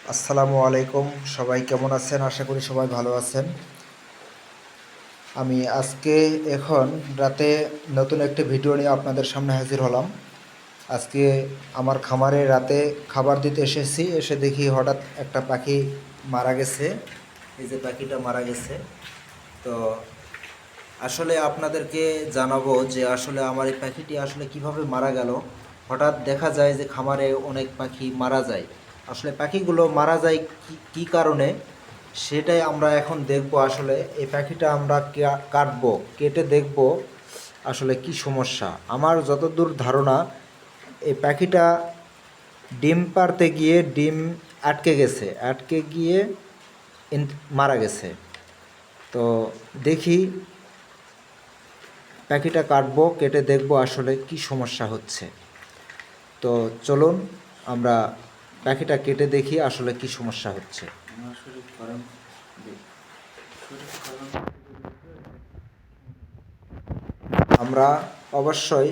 আসসালামু আলাইকুম। সবাই কেমন আছেন? আশা করি সবাই ভালো আছেন। আমি আজকে এখন রাতে নতুন একটি ভিডিও নিয়ে আপনাদের সামনে হাজির হলাম। আজকে আমার খামারে রাতে খাবার দিতে এসেছি, এসে দেখি হঠাৎ একটা পাখি মারা গেছে। এই যে পাখিটা মারা গেছে। তো আসলে আপনাদেরকে জানাবো যে আসলে আমার এই পাখিটি আসলে কিভাবে মারা গেল। হঠাৎ দেখা যায় যে খামারে অনেক পাখি মারা যায়। আসলে পাখিগুলো মারা যায় কি কারণে, সেটাই আমরা এখন দেখব। আসলে এই পাখিটা আমরা কাটবো, কেটে দেখব আসলে কি সমস্যা। আমার যতদূর ধারণা, এই পাখিটা ডিম পাড়তে গিয়ে ডিম আটকে গেছে, আটকে গিয়ে মারা গেছে। তো দেখি পাখিটা কাটবো, কেটে দেখব আসলে কি সমস্যা হচ্ছে। তো চলুন আমরা পাখিটা কেটে দেখি আসলে কি সমস্যা হচ্ছে। আমরা অবশ্যই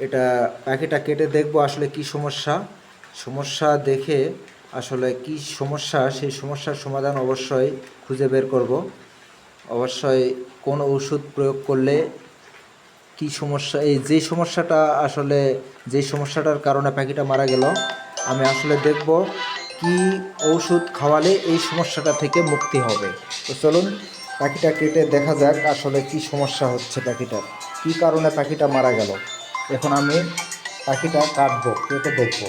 এটা পাখিটা কেটে দেখব আসলে কি সমস্যা। সমস্যা দেখে আসলে কি সমস্যা, সেই সমস্যার সমাধান অবশ্যই খুঁজে বের করব। অবশ্যই কোন ওষুধ প্রয়োগ করলে কি সমস্যা, এই যে সমস্যাটা আসলে যে সমস্যাটার কারণে পাখিটা মারা গেল, আমি আসলে দেখব কি ঔষধ খাওয়ালে এই সমস্যাটা থেকে মুক্তি হবে। তো চলুন পাখিটা কেটে দেখা যাক আসলে কি সমস্যা হচ্ছে পাখিটার, কি কারণে পাখিটা মারা গেল। এখন আমি পাখিটা কাটবো, কেটে দেখবো।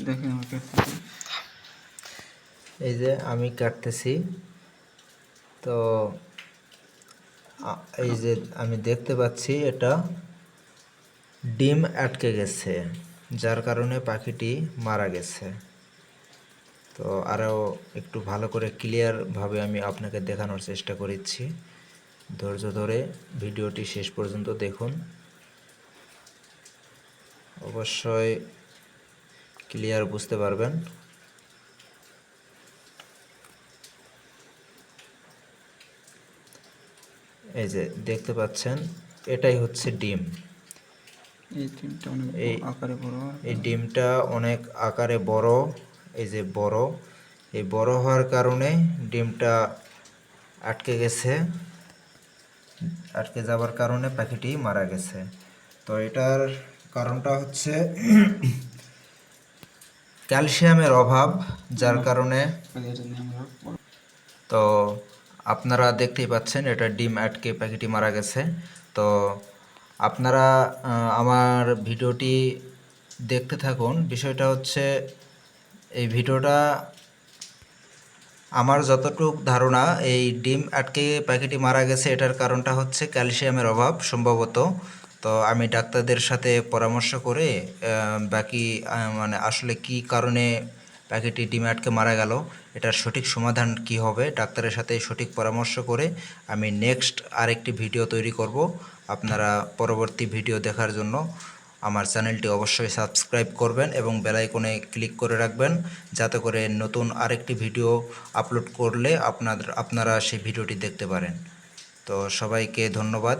দেখেন আমাকে এই যে আমি কাটতেছি। তো এই যে আমি দেখতে পাচ্ছি এটা ডিম আটকে গেছে, যার কারণে পাখিটি মারা গেছে। তো আরও একটু ভালো করে ক্লিয়ারভাবে আমি আপনাকে দেখানোর চেষ্টা করেছি। ধৈর্য ধরে ভিডিওটি শেষ পর্যন্ত দেখুন, অবশ্যই ক্লিয়ার বুঝতে পারবেন। এই যে দেখতে পাচ্ছেন, এটাই হচ্ছে ডিম। এই ডিমটা অনেক এই আকারে বড়। এই ডিমটা অনেক আকারে বড়। এই যে বড়, এই বড় হওয়ার কারণে ডিমটা আটকে গেছে, আটকে যাওয়ার কারণে পাখিটি মারা গেছে। তো এটার কারণটা হচ্ছে ক্যালসিয়ামের অভাব, যার কারণে। তো আপনারা দেখতেই পাচ্ছেন এটা ডিম আটকে পাখিটি মারা গেছে। তো আপনারা আমার ভিডিওটি দেখতে থাকুন। বিষয়টা হচ্ছে, এই ভিডিওটা আমার যতটুক ধারণা, এই ডিম আটকে পাখিটি মারা গেছে এটার কারণটা হচ্ছে ক্যালসিয়ামের অভাব সম্ভবত। তো আমি ডাক্তারদের সাথে পরামর্শ করে বাকি মানে আসলে কি কারণে পাখিটি ডিম আটকে মারা গেল, এটার সঠিক সমাধান কি হবে, ডাক্তারের সাথে সঠিক পরামর্শ করে আমি নেক্সট আরেকটি ভিডিও তৈরি করব আপনারা পরবর্তী ভিডিও দেখার জন্য আমার চ্যানেলটি অবশ্যই সাবস্ক্রাইব করবেন এবং বেল আইকনে ক্লিক করে রাখবেন, যাতে করে নতুন আরেকটি ভিডিও আপলোড করলে আপনারা সেই ভিডিওটি দেখতে পারেন। তো সবাইকে ধন্যবাদ,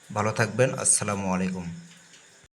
ভালো থাকবেন, আসসালামু আলাইকুম।